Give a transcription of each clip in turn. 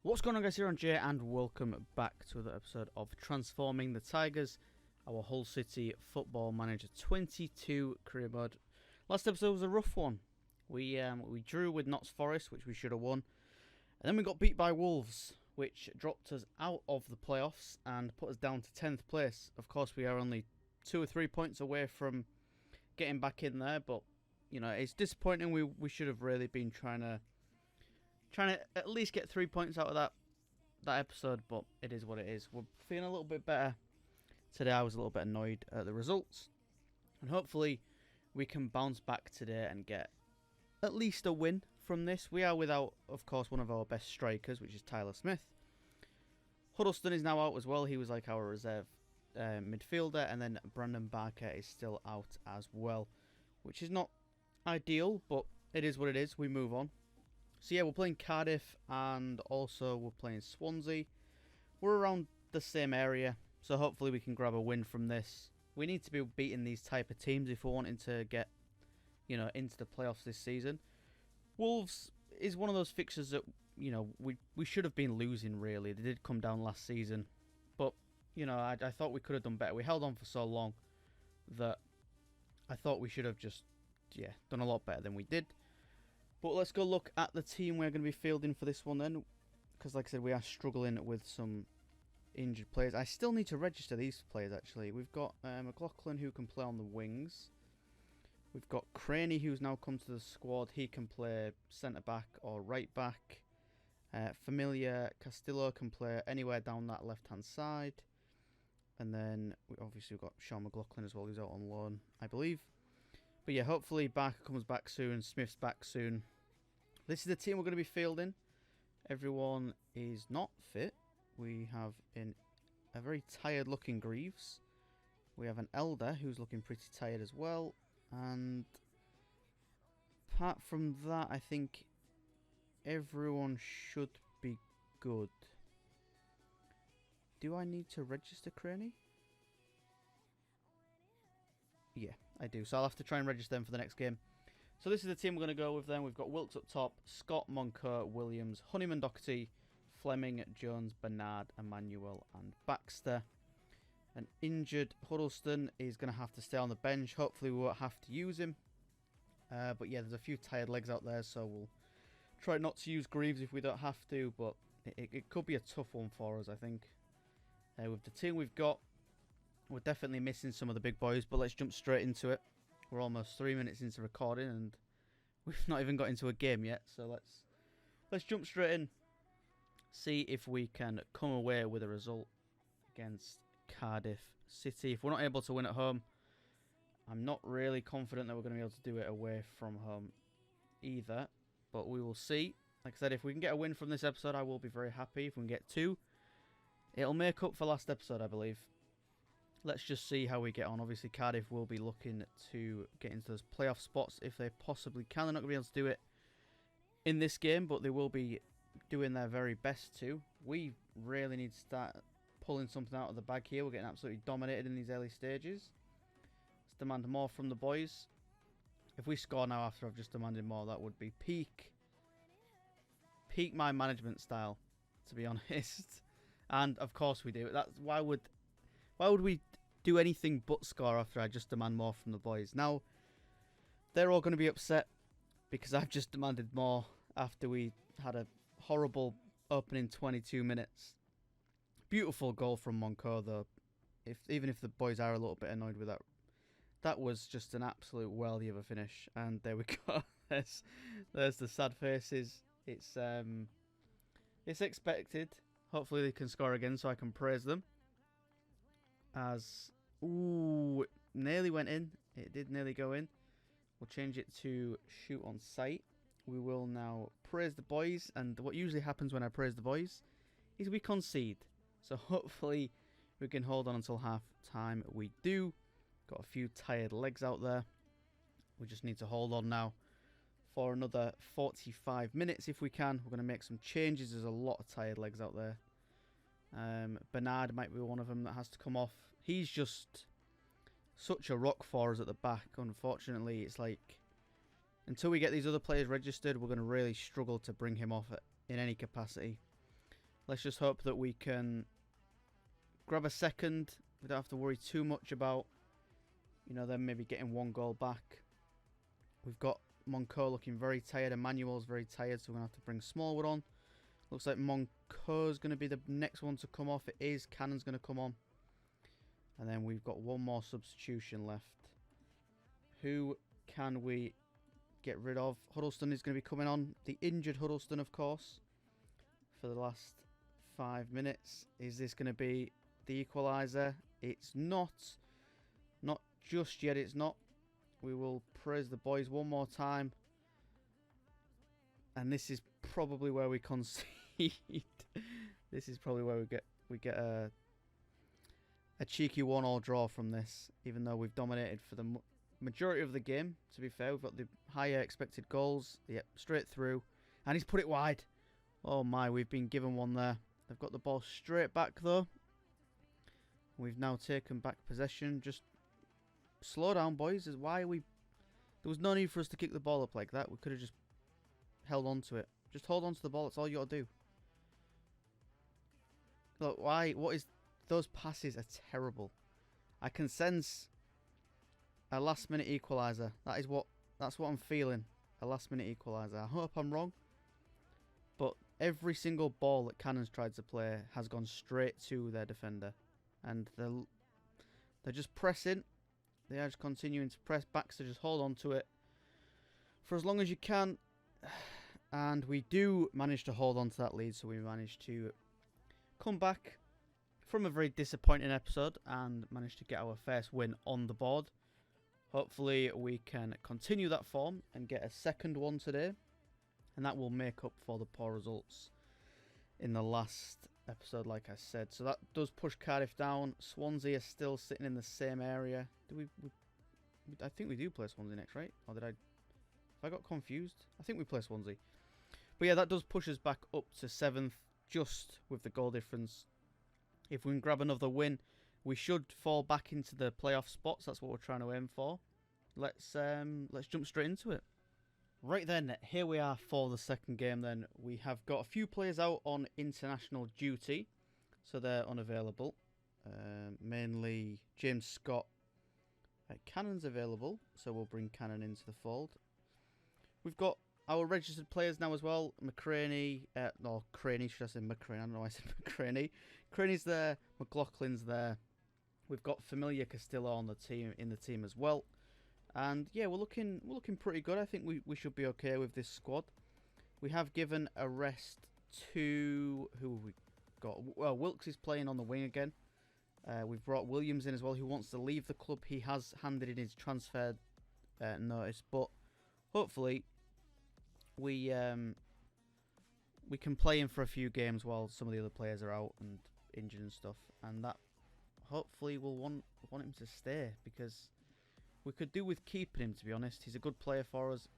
What's going on, guys? EirronJ, and welcome back to another episode of Transforming the Tigers, our Hull City Football Manager 22 career mode. Last episode was a rough one. We drew with Notts Forest, which we should have won, and then we got beat by Wolves, which dropped us out of the playoffs and put us down to 10th place. Of course, we are only 2 or 3 points away from getting back in there, but you know, it's disappointing. We should have really been trying to at least get 3 points out of that episode, but it is what it is. We're feeling a little bit better today. I was a little bit annoyed at the results, and hopefully we can bounce back today and get at least a win from this. We are without, of course, one of our best strikers, which is Tyler Smith. Huddleston is now out as well. He was like our reserve midfielder, and then Brandon Barker is still out as well, which is not ideal, but it is what it is. We move on. So yeah, we're playing Cardiff, and also we're playing Swansea. We're around the same area, so hopefully we can grab a win from this. We need to be beating these type of teams if we're wanting to get, you know, into the playoffs this season. Wolves is one of those fixtures that, you know, we should have been losing, really. They did come down last season, but, you know, I thought we could have done better. We held on for so long that I thought we should have just, yeah, done a lot better than we did. But let's go look at the team we're going to be fielding for this one then, because like I said, we are struggling with some injured players. I still need to register these players, actually. We've got McLaughlin, who can play on the wings. We've got Craney, who's now come to the squad. He can play centre-back or right-back. Familiar Castillo can play anywhere down that left-hand side. And then, obviously, we've got Sean McLaughlin as well, who's out on loan, I believe. But yeah, hopefully Barker comes back soon, Smith's back soon. This is the team we're going to be fielding. Everyone is not fit. We have a very tired looking Greaves. We have an Elder who's looking pretty tired as well. And apart from that, I think everyone should be good. Do I need to register Craney? Yeah, I do. So I'll have to try and register them for the next game. So this is the team we're going to go with then. We've got Wilkes up top, Scott, Moncur, Williams, Honeyman, Doherty, Fleming, Jones, Bernard, Emmanuel and Baxter. An injured Huddleston is going to have to stay on the bench. Hopefully we won't have to use him. But yeah, there's a few tired legs out there, so we'll try not to use Greaves if we don't have to. But it could be a tough one for us, I think. With the team we've got, we're definitely missing some of the big boys, but let's jump straight into it. We're almost 3 minutes into recording, and we've not even got into a game yet. So let's jump straight in. See if we can come away with a result against Cardiff City. If we're not able to win at home, I'm not really confident that we're going to be able to do it away from home either. But we will see. Like I said, if we can get a win from this episode, I will be very happy. If we can get 2, it'll make up for last episode, I believe. Let's just see how we get on. Obviously, Cardiff will be looking to get into those playoff spots if they possibly can. They're not going to be able to do it in this game, but they will be doing their very best to. We really need to start pulling something out of the bag here. We're getting absolutely dominated in these early stages. Let's demand more from the boys. If we score now after I've just demanded more, that would be peak my management style, to be honest. And of course we do. That's why would we do anything but score after I just demand more from the boys? Now, they're all going to be upset because I've just demanded more after we had a horrible opening 22 minutes. Beautiful goal from Moncur, though. Even if the boys are a little bit annoyed with that, that was just an absolute worldie of a finish. And there we go. There's the sad faces. It's expected. Hopefully they can score again so I can praise them. As, ooh, it nearly went in. It did nearly go in. We'll change it to shoot on sight. We will now praise the boys. And what usually happens when I praise the boys is we concede. So hopefully we can hold on until half time. We do. Got a few tired legs out there. We just need to hold on now for another 45 minutes if we can. We're going to make some changes. There's a lot of tired legs out there. Bernard might be one of them that has to come off. He's just such a rock for us at the back. Unfortunately, it's like until we get these other players registered, we're going to really struggle to bring him off in any capacity. let's just hope that we can grab a second. We don't have to worry too much about, them maybe getting one goal back. We've got Monco looking very tired. Emmanuel's very tired, so we're going to have to bring Smallwood on. Looks like Monco's going to be the next one to come off. It is. Cannon's going to come on. And then we've got one more substitution left. Who can we get rid of? Huddleston is going to be coming on. The injured Huddleston, of course, for the last 5 minutes. Is this going to be the equaliser? It's not. Not just yet, it's not. We will praise the boys one more time. And this is probably where we concede. This is probably where we get a cheeky 1-1 draw from this, even though we've dominated for the majority of the game. To be fair, we've got the higher expected goals. Yep, straight through. And he's put it wide. Oh my, we've been given one there. They've got the ball straight back though. We've now taken back possession. Just slow down, boys. Why are we... There was no need for us to kick the ball up like that. We could have just held on to it. Just hold on to the ball. That's all you got to do. Look, why? What is... Those passes are terrible. I can sense a last-minute equaliser. That's what I'm feeling. A last-minute equaliser. I hope I'm wrong. But every single ball that Cannon's tried to play has gone straight to their defender. And they're just pressing. They are just continuing to press back, so just hold on to it for as long as you can. And we do manage to hold on to that lead, so we managed to come back from a very disappointing episode and managed to get our first win on the board. Hopefully we can continue that form and get a second one today, and that will make up for the poor results in the last episode, like I said. So that does push Cardiff down. Swansea are still sitting in the same area. I think we do play Swansea next, right? Or did I got confused? I think we play Swansea. But yeah, that does push us back up to 7th, just with the goal difference. If we can grab another win, we should fall back into the playoff spots. That's what we're trying to aim for. Let's jump straight into it. Right then, here we are for the second game then. We have got a few players out on international duty, so they're unavailable. Mainly James Scott. Cannon's available, so we'll bring Cannon into the fold. We've got our registered players now as well. McCraney, no, Craney, should I say McCraney? I don't know why I said McCraney. Craney's there, McLaughlin's there. We've got Familia Castillo on the team as well. And yeah, we're looking pretty good. I think we should be okay with this squad. We have given a rest to... Who have we got? Well, Wilkes is playing on the wing again. We've brought Williams in as well, who wants to leave the club. He has handed in his transfer notice, but hopefully we can play him for a few games while some of the other players are out and injured and stuff, and that hopefully we'll want him to stay, because we could do with keeping him, to be honest. He's a good player for us.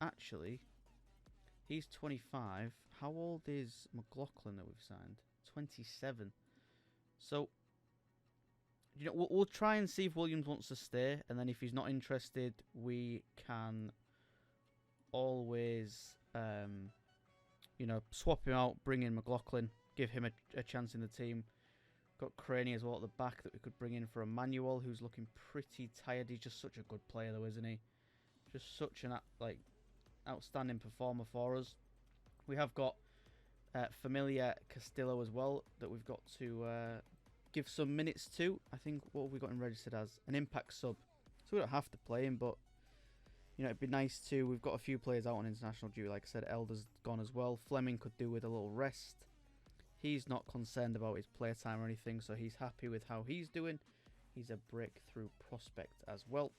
Actually, he's 25. How old is McLaughlin that we've signed? 27. So, we'll try and see if Williams wants to stay, and then if he's not interested, we can always, swap him out, bring in McLaughlin, give him a chance in the team. Got Craney as well at the back that we could bring in for Emmanuel, who's looking pretty tired. He's just such a good player, though, isn't he? Just such an outstanding performer for us. We have got Familia Castillo as well that we've got to give some minutes to. I think, what have we got him registered as? An impact sub. So we don't have to play him, but it'd be nice to. We've got a few players out on international duty. Like I said, Elder's gone as well. Fleming could do with a little rest. He's not concerned about his playtime or anything, so he's happy with how he's doing. He's a breakthrough prospect as well.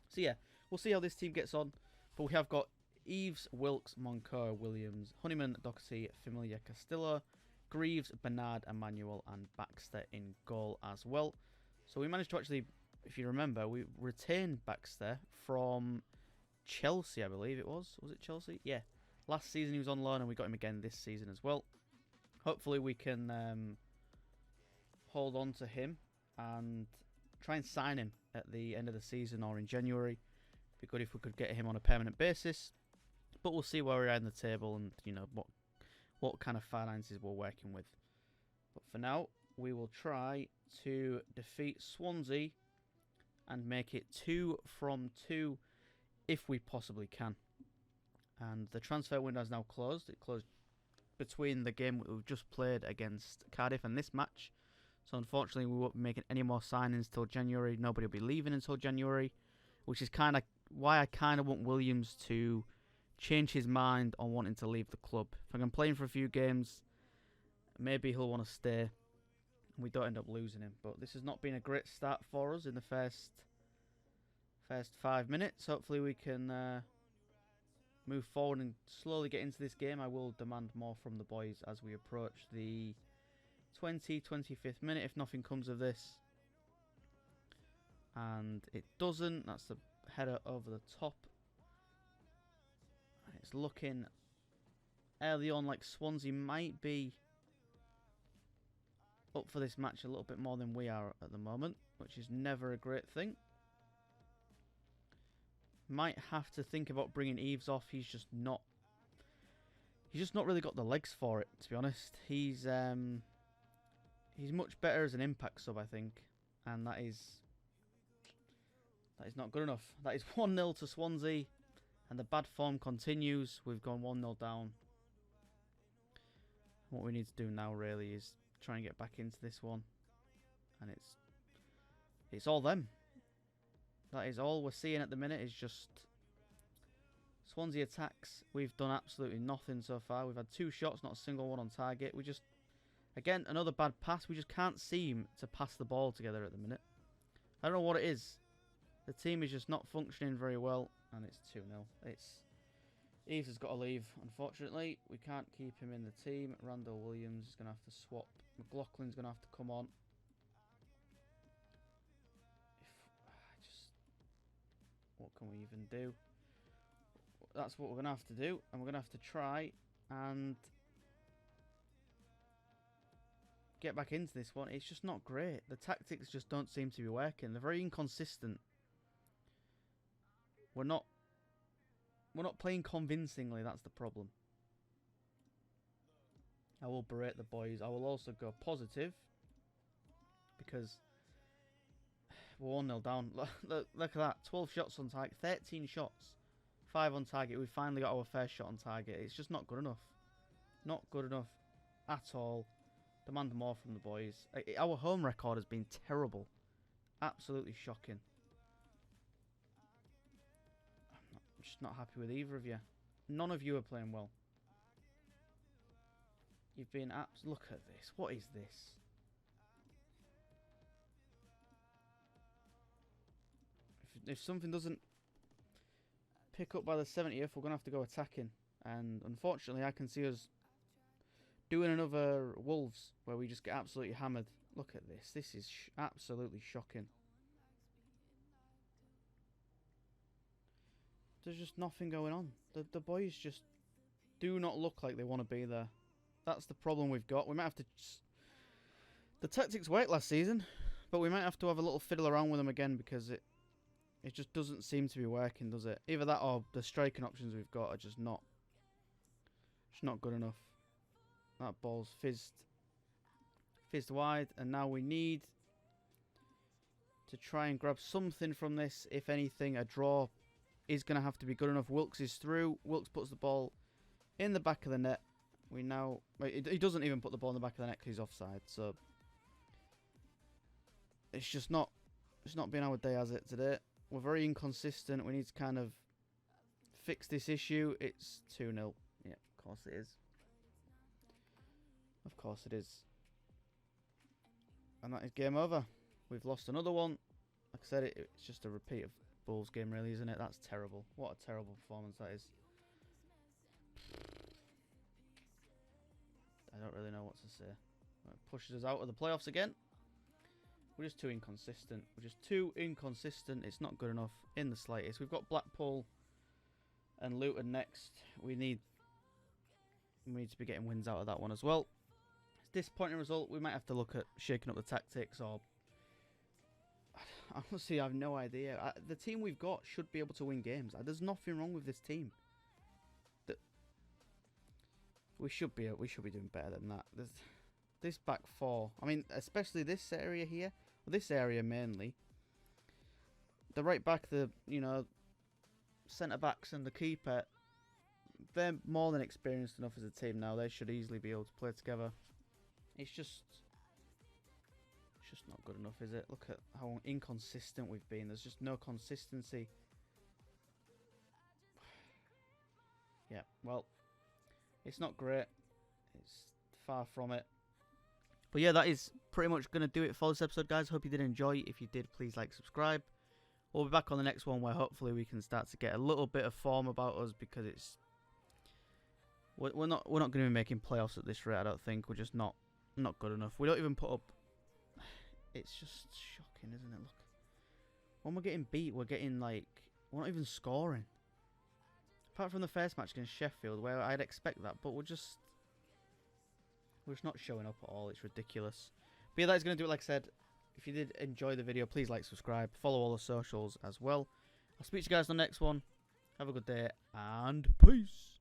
So yeah, we'll see how this team gets on. But we have got Eves, Wilkes, Moncoeur, Williams, Honeyman, Doherty, Familia Castillo, Greaves, Bernard, Emmanuel, and Baxter in goal as well. So we managed to actually, if you remember, we retained Baxter from Chelsea, I believe it was. Was it Chelsea? Yeah. Last season he was on loan, and we got him again this season as well. Hopefully we can hold on to him and try and sign him at the end of the season or in January. It'd be good if we could get him on a permanent basis. But we'll see where we are in the table and what what kind of finances we're working with. But for now, we will try to defeat Swansea and make it 2 from 2 if we possibly can. And the transfer window is now closed. It closed between the game we've just played against Cardiff and this match. So unfortunately, we won't be making any more signings till January. Nobody will be leaving until January, which is kind of why I kind of want Williams to change his mind on wanting to leave the club. If I can play him for a few games, maybe he'll want to stay, and we don't end up losing him. But this has not been a great start for us in the first 5 minutes. Hopefully we can move forward and slowly get into this game. I will demand more from the boys as we approach the 25th minute if nothing comes of this. And it doesn't. That's the header over the top. It's looking early on like Swansea might be up for this match a little bit more than we are at the moment, which is never a great thing. Might have to think about bringing Eves off. He's just not really got the legs for it, to be honest. He's much better as an impact sub, I think, and that is not good enough. That is 1-0 to Swansea, and the bad form continues. We've gone 1-0 down. What we need to do now really is try and get back into this one, and it's all them. That is all we're seeing at the minute, is just Swansea attacks. We've done absolutely nothing so far. We've had 2 shots, not a single one on target. We just, again, another bad pass. We just can't seem to pass the ball together at the minute. I don't know what it is. The team is just not functioning very well, and it's 2-0. Eves has got to leave, unfortunately. We can't keep him in the team. Randall Williams is going to have to swap. McLaughlin's going to have to come on. What can we even do? That's what we're going to have to do. And we're going to have to try and get back into this one. It's just not great. The tactics just don't seem to be working. They're very inconsistent. We're not playing convincingly. That's the problem. I will berate the boys. I will also go positive because we're 1-0 down. Look at that. 12 shots on target. 13 shots. 5 on target. We finally got our first shot on target. It's just not good enough. Not good enough at all. Demand more from the boys. Our home record has been terrible. Absolutely shocking. I'm just not happy with either of you. None of you are playing well. You've been look at this. What is this? If something doesn't pick up by the 70th, we're going to have to go attacking. And unfortunately, I can see us doing another Wolves where we just get absolutely hammered. Look at this. This is absolutely shocking. There's just nothing going on. The boys just do not look like they want to be there. That's the problem we've got. We might have to... The tactics worked last season, but we might have to have a little fiddle around with them again because it just doesn't seem to be working, does it? Either that or the striking options we've got are just not good enough. That ball's fizzed wide, and now we need to try and grab something from this. If anything, a draw is going to have to be good enough. Wilkes is through. Wilkes puts the ball in the back of the net. We now... He doesn't even put the ball in the back of the net because he's offside, so... It's just not... It's not been our day, has it, today? We're very inconsistent. We need to kind of fix this issue. It's 2-0. Yeah, of course it is. Of course it is. And that is game over. We've lost another one. Like I said, it's just a repeat of Bulls game, really, isn't it? That's terrible. What a terrible performance that is. I don't really know what to say. It pushes us out of the playoffs again. We're just too inconsistent. We're just too inconsistent. It's not good enough in the slightest. We've got Blackpool and Luton next. We need to be getting wins out of that one as well. It's a disappointing result. We might have to look at shaking up the tactics, or... Honestly, I have no idea. The team we've got should be able to win games. There's nothing wrong with this team. we should be doing better than that. This back four, I mean, especially this area here, this area mainly. The right back, the centre backs and the keeper, they're more than experienced enough as a team now. They should easily be able to play together. It's just not good enough, is it? Look at how inconsistent we've been. There's just no consistency. Yeah, well, it's not great. It's far from it. But yeah, that is pretty much going to do it for this episode, guys. Hope you did enjoy. If you did, please like, subscribe. We'll be back on the next one where hopefully we can start to get a little bit of form about us, because we're not going to be making playoffs at this rate. I don't think. We're just not good enough. We don't even put up. It's just shocking, isn't it? Look, when we're getting beat, we're not even scoring. Apart from the first match against Sheffield, where I'd expect that, but we're just not showing up at all. It's ridiculous. But yeah, that's going to do it. Like I said, if you did enjoy the video, please like, subscribe, follow all the socials as well. I'll speak to you guys on the next one. Have a good day, and peace.